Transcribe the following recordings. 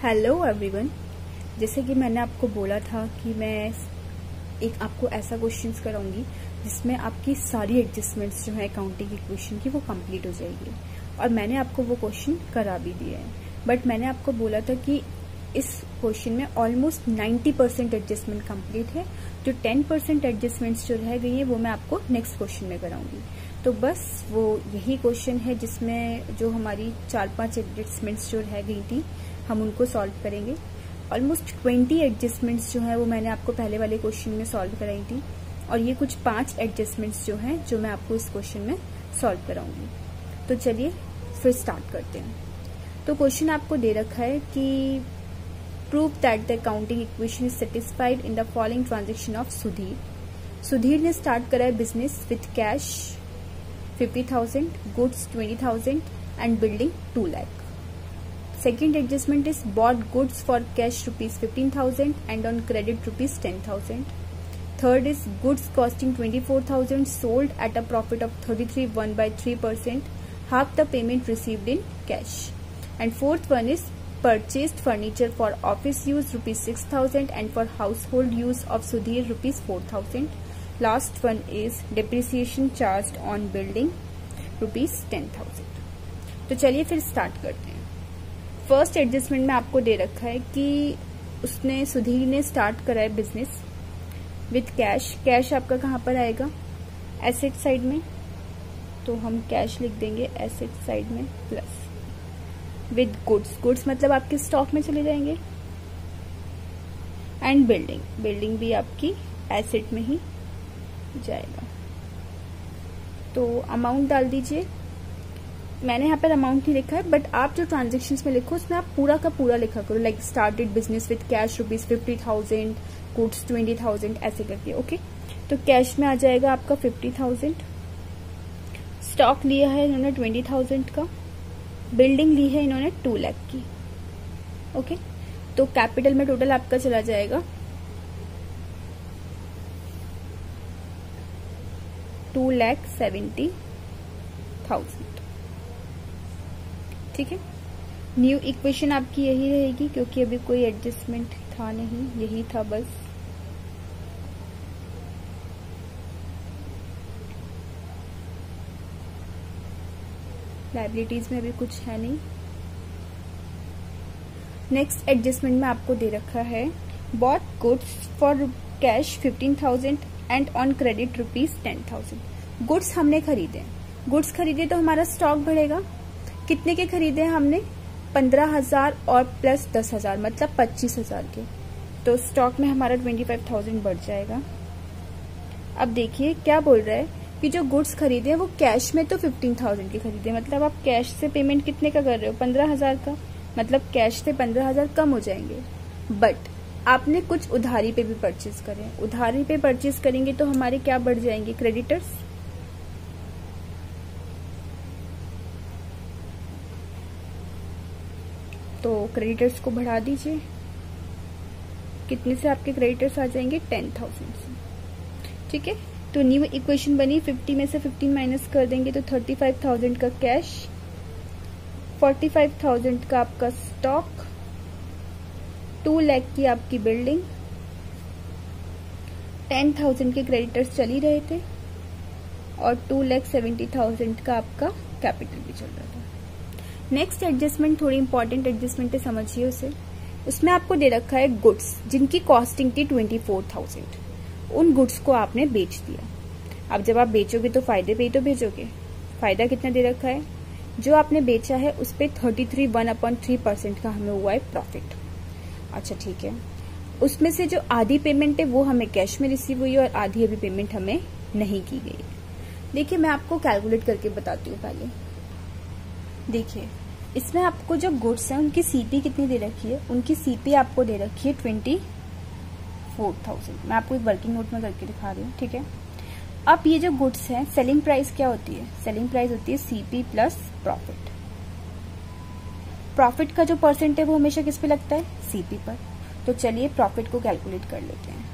Hello everyone. जैसे कि मैंने आपको बोला था कि मैं एक आपको ऐसा क्वेश्चंस कराऊंगी जिसमें आपकी सारी एडजस्टमेंट्स जो है अकाउंटिंग इक्वेशन की वो कंप्लीट हो जाएगी, और मैंने आपको वो क्वेश्चन करा भी दिए हैं। बट मैंने आपको बोला था कि इस क्वेश्चन में ऑलमोस्ट 90% एडजस्टमेंट कंप्लीट है। जो 10% एडजस्टमेंट्स जो रह गई है वो मैं आपको नेक्स्ट क्वेश्चन में कराऊंगी। तो बस वो यही क्वेश्चन है जिसमें जो हमारी 4-5 एडजस्टमेंट्स जो रह गई थी हम उनको सॉल्व करेंगे। ऑलमोस्ट 20 एडजस्टमेंट्स जो है वो मैंने आपको पहले वाले क्वेश्चन में सॉल्व कराई थी, और ये कुछ 5 एडजस्टमेंट्स जो हैं जो मैं आपको इस क्वेश्चन में सॉल्व कराऊंगी। तो चलिए फिर स्टार्ट करते हैं। तो क्वेश्चन आपको दे रखा है कि prove that the accounting equation is satisfied in the following transaction of Sudhir. Sudhir ने स्टार्ट करा है business with cash 50,000, goods 20,000 and building 2 lakh. Second adjustment is bought goods for cash rupees 15,000 and on credit rupees 10,000. Third is goods costing 24,000 sold at a profit of 33.1/3%, half the payment received in cash. And fourth one is purchased furniture for office use rupees 6,000 and for household use of Sudhir rupees 4,000. Last one is depreciation charged on building rupees 10,000. तो चलिए फिर start करते हैं। First adjustment में आपको दे रखा है कि उसने सुधीर ने स्टार्ट करा है बिजनेस विथ कैश। कैश आपका कहाँ पर आएगा? एसेट साइड में, तो हम कैश लिख देंगे एसेट साइड में, प्लस विद गुड्स। गुड्स मतलब आपके स्टॉक में चले जाएंगे, एंड बिल्डिंग, बिल्डिंग भी आपकी एसेट में ही जाएगा। तो अमाउंट डाल दीजिए। मैंने यहाँ पर अमाउंट नहीं लिखा है, बट आप जो ट्रांजेक्शन्स में लिखो उसमें आप पूरा का पूरा लिखा करो, like started business with cash rupees 50,000, goods 20,000, ऐसे करके। ओके, तो कैश में आ जाएगा आपका 50,000, स्टॉक लिया है इन्होंने 20,000 का, बिल्डिंग ली है इन्होंने 2 लाख की। ओके, तो कैपिटल में टोटल आपका चला जाएगा 2,70,000। ठीक है, न्यू इक्वेशन आपकी यही रहेगी क्योंकि अभी कोई एडजस्टमेंट था नहीं, यही था बस। लायबिलिटीज में अभी कुछ है नहीं। नेक्स्ट एडजस्टमेंट में आपको दे रखा है bought goods for cash 15,000 and on credit rupees 10,000। Goods हमने खरीदे, गुड्स खरीदे तो हमारा स्टॉक बढ़ेगा। कितने के खरीदे हमने? 15,000 और प्लस 10,000 मतलब 25,000 के, तो स्टॉक में हमारा 25,000 बढ़ जाएगा। अब देखिए क्या बोल रहा है कि जो गुड्स खरीदे वो कैश में तो 15,000 के खरीदे, मतलब आप कैश से पेमेंट कितने का कर रहे हो? 15,000 का, मतलब कैश से 15,000 कम हो जाएंगे। बट आपने कुछ उधारी पे भी परचेज करे, उधारी पे परचेज करेंगे तो हमारे क्या बढ़ जाएंगे? क्रेडिटर्स। तो क्रेडिटर्स को बढ़ा दीजिए। कितने से आपके क्रेडिटर्स आ जाएंगे? 10,000 से। ठीक है, तो न्यू इक्वेशन बनी। 50 में से 15 माइनस कर देंगे तो 35,000 का कैश, 45,000 का आपका स्टॉक, 2 लाख की आपकी बिल्डिंग, 10,000 के क्रेडिटर्स चल ही रहे थे, और 2,70,000 का आपका कैपिटल भी चल रहा था। नेक्स्ट एडजस्टमेंट थोड़ी इंपॉर्टेंट एडजस्टमेंट है, समझिए उसे। उसमें आपको दे रखा है गुड्स जिनकी कॉस्टिंग थी 24,000, उन गुड्स को आपने बेच दिया। अब जब आप बेचोगे तो फायदे पे ही तो बेचोगे। फायदा कितना दे रखा है? जो आपने बेचा है उस पर 33.1/3% का हमें हुआ है प्रॉफिट। अच्छा ठीक है, उसमें से जो आधी पेमेंट है वो हमें कैश में रिसीव हुई है और आधी अभी पेमेंट हमें नहीं की गई। देखिए मैं आपको कैलकुलेट करके बताती हूँ पहले। देखिए इसमें आपको जो गुड्स हैं उनकी सीपी कितनी दे रखी है? उनकी सीपी आपको दे रखी है 24,000। मैं आपको एक वर्किंग नोट में करके दिखा रही हूँ। ठीक है, अब ये जो गुड्स हैं, सेलिंग प्राइस क्या होती है? सेलिंग प्राइस होती है सीपी प्लस प्रॉफिट। प्रॉफिट का जो परसेंट है वो हमेशा किस पे लगता है? सीपी पर। तो चलिए प्रॉफिट को कैलकुलेट कर लेते हैं।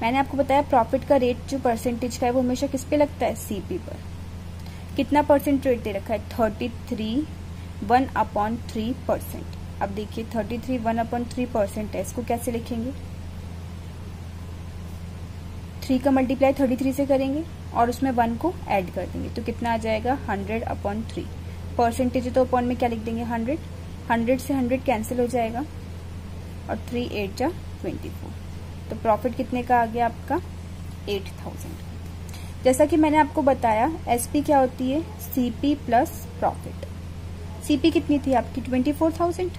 मैंने आपको बताया प्रॉफिट का रेट जो परसेंटेज का है वो हमेशा किस पे लगता है? सीपी पर। कितना परसेंट रेट दे रखा है? 33.1/3%। अब देखिए 33 1/3% है, इसको कैसे लिखेंगे? 3 का मल्टीप्लाई 33 से करेंगे और उसमें 1 को ऐड कर देंगे तो कितना आ जाएगा 100/3। परसेंटेज तो अपॉन में क्या लिख देंगे 100, 100 से 100 कैंसिल हो जाएगा और 3 8 जा 24। तो प्रॉफिट कितने का आ गया आपका 8000। जैसा कि मैंने आपको बताया एसपी क्या होती है, सीपी प्लस प्रॉफिट। सीपी कितनी थी आपकी 24,000,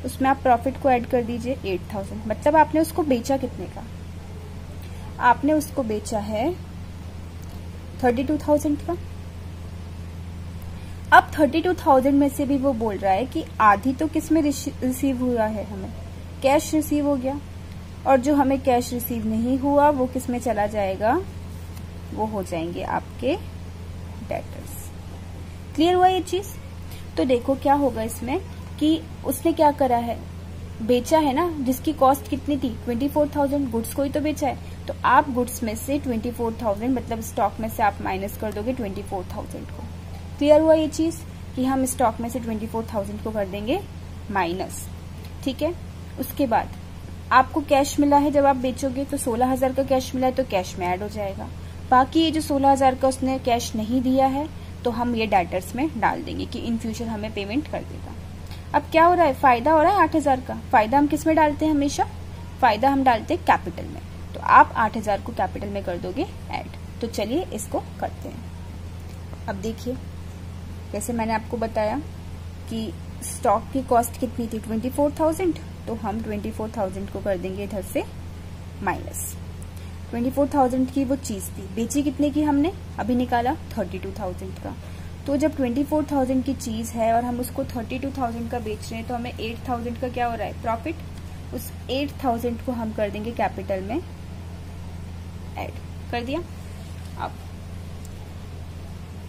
उसमें आप प्रॉफिट को ऐड कर दीजिए 8000, मतलब आपने उसको बेचा कितने का, आपने उसको बेचा है 32,000 का। अब 32,000 में से भी वो बोल रहा है कि आधी तो किस में रिसीव हुआ है, हमें कैश रिसीव हो गया, और जो हमें कैश रिसीव नहीं हुआ वो किस में चला जाएगा, वो हो जाएंगे आपके डेटर्स। क्लियर हुआ ये चीज? तो देखो क्या होगा इसमें कि उसने क्या करा है, बेचा है ना, जिसकी कॉस्ट कितनी थी 24,000, गुड्स को ही तो बेचा है, तो आप गुड्स में से 24,000 मतलब स्टॉक में से आप माइनस कर दोगे 24,000 को। क्लियर हुआ ये चीज कि हम स्टॉक में से 24,000 को कर देंगे माइनस, ठीक है। उसके बाद आपको कैश मिला है, जब आप बेचोगे तो 16,000 का कैश मिला है तो कैश में ऐड हो जाएगा। बाकी ये जो 16,000 का उसने कैश नहीं दिया है तो हम ये डेटर्स में डाल देंगे कि इन फ्यूचर हमें पेमेंट कर देगा। अब क्या हो रहा है, फायदा हो रहा है 8,000 का। फायदा हम किस में डालते हैं, हमेशा फायदा हम डालते हैं कैपिटल में, तो आप 8,000 को कैपिटल में कर दोगे ऐड। तो चलिए इसको करते हैं। अब देखिए जैसे मैंने आपको बताया कि स्टॉक की कॉस्ट कितनी थी 24,000, तो हम 24,000 को कर देंगे इधर से माइनस। 24,000 की वो चीज थी, बेची कितने की हमने, अभी निकाला 32,000 का। तो जब 24,000 की चीज है और हम उसको 32,000 का बेच रहे हैं तो हमें 8,000 का क्या हो रहा है प्रॉफिट, उस 8,000 को हम कर देंगे कैपिटल में ऐड कर दिया। अब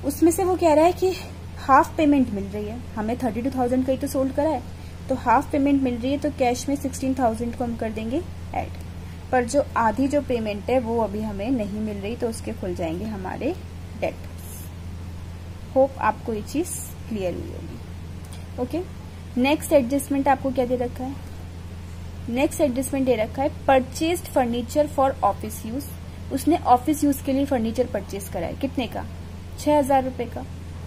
उसमें से वो कह रहा है कि हाफ पेमेंट मिल रही है, हमें 32,000 का ही तो सोल्ड करा है, तो हाफ पेमेंट मिल रही है तो कैश में 16,000 को हम कर देंगे ऐड, पर जो आधी जो पेमेंट है वो अभी हमें नहीं मिल रही तो उसके खुल जाएंगे हमारे डेटर्स। होप आपको ये चीज क्लियर हुई होगी। ओके, नेक्स्ट एडजस्टमेंट आपको क्या दे रखा है, नेक्स्ट एडजस्टमेंट दे रखा है purchased furniture for office use. उसने ऑफिस यूज के लिए फर्नीचर परचेज करा है, कितने का 6,000 रुपए का।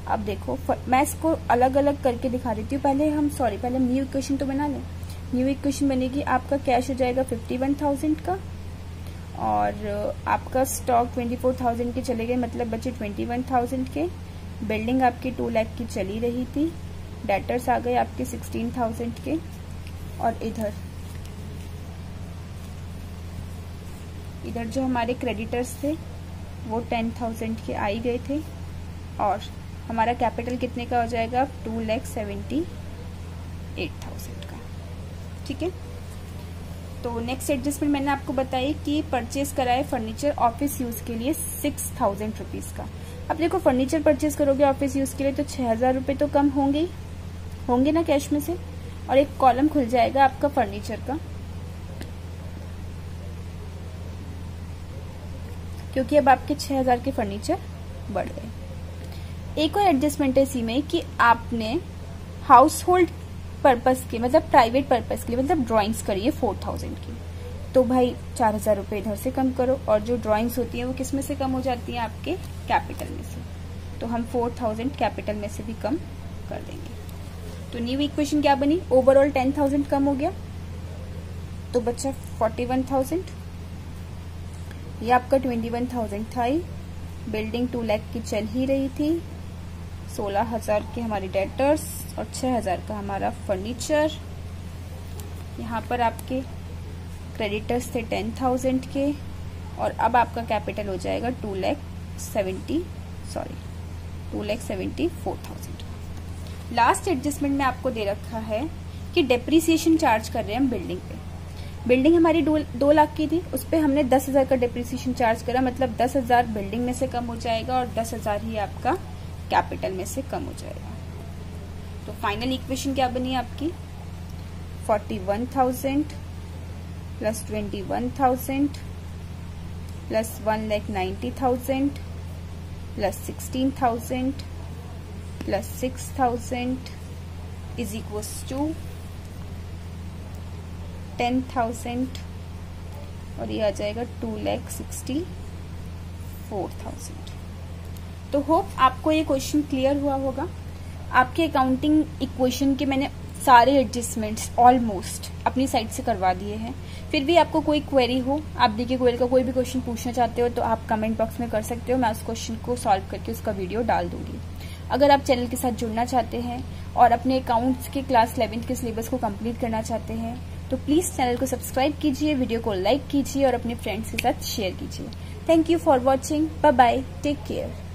अब देखो मैं इसको अलग अलग करके दिखा देती हूँ, पहले हम न्यू इक्वेशन तो बना लें। न्यू इक्वेशन बनेगी, आपका कैश हो जाएगा 51,000 का और आपका स्टॉक 24,000 के चले गए, मतलब बचे 21,000 के। बिल्डिंग आपकी 2 लाख की चली रही थी, डेटर्स आ गए आपके 16,000 के, और इधर जो हमारे क्रेडिटर्स थे वो 10,000 के आ ही गए थे, और हमारा कैपिटल कितने का हो जाएगा 2,78,000 का, ठीक है। तो नेक्स्ट एडजस्टमेंट मैंने आपको बताई कि परचेज कराए फर्नीचर ऑफिस यूज के लिए 6,000 रुपीज का। अब देखो फर्नीचर परचेज करोगे ऑफिस यूज के लिए तो 6,000 रुपये तो कम होंगे ना कैश में से, और एक कॉलम खुल जाएगा आपका फर्नीचर का, क्योंकि अब आपके 6,000 के फर्नीचर बढ़ गए। एक और एडजस्टमेंट है इसी में कि आपने हाउस होल्ड पर्पस के मतलब प्राइवेट पर्पस के लिए मतलब ड्राइंग्स करिए 4,000 की, तो भाई 4,000 रुपये इधर से कम करो, और जो ड्राइंग्स होती है वो किस में से कम हो जाती है आपके कैपिटल में से, तो हम 4,000 कैपिटल में से भी कम कर देंगे। तो न्यू इक्वेशन क्या बनी, ओवरऑल 10,000 कम हो गया तो बचा 41,000, ये आपका 21,000 था ही, बिल्डिंग 2 लाख की चल ही रही थी, 16,000 के हमारे डेटर्स और 6,000 का हमारा फर्नीचर। यहाँ पर आपके क्रेडिटर्स थे 10,000 के, और अब आपका कैपिटल हो जाएगा 2,74,000। लास्ट एडजस्टमेंट में आपको दे रखा है कि डेप्रीसिएशन चार्ज कर रहे हैं हम बिल्डिंग पे। बिल्डिंग हमारी 2 लाख की थी, उस पर हमने 10,000 का डेप्रीसिएशन चार्ज करा, मतलब 10,000 बिल्डिंग में से कम हो जाएगा और 10,000 ही आपका कैपिटल में से कम हो जाएगा। तो फाइनल इक्वेशन क्या बनी आपकी 41,000 plus 21,000 plus 1,90,000 plus 16,000 plus 6,000 is equals to 10,000 और ये आ जाएगा 2,64,000। तो होप आपको ये क्वेश्चन क्लियर हुआ होगा। आपके अकाउंटिंग इक्वेशन के मैंने सारे एडजस्टमेंट्स ऑलमोस्ट अपनी साइड से करवा दिए हैं। फिर भी आपको कोई क्वेरी हो, आप देखिए क्वेरी का कोई भी क्वेश्चन पूछना चाहते हो तो आप कमेंट बॉक्स में कर सकते हो, मैं उस क्वेश्चन को सॉल्व करके उसका वीडियो डाल दूंगी। अगर आप चैनल के साथ जुड़ना चाहते हैं और अपने अकाउंट्स के क्लास 11th के सिलेबस को कंप्लीट करना चाहते हैं तो प्लीज चैनल को सब्सक्राइब कीजिए, वीडियो को लाइक कीजिए और अपने फ्रेंड्स के साथ शेयर कीजिए। Thank you for watching, bye bye, take care.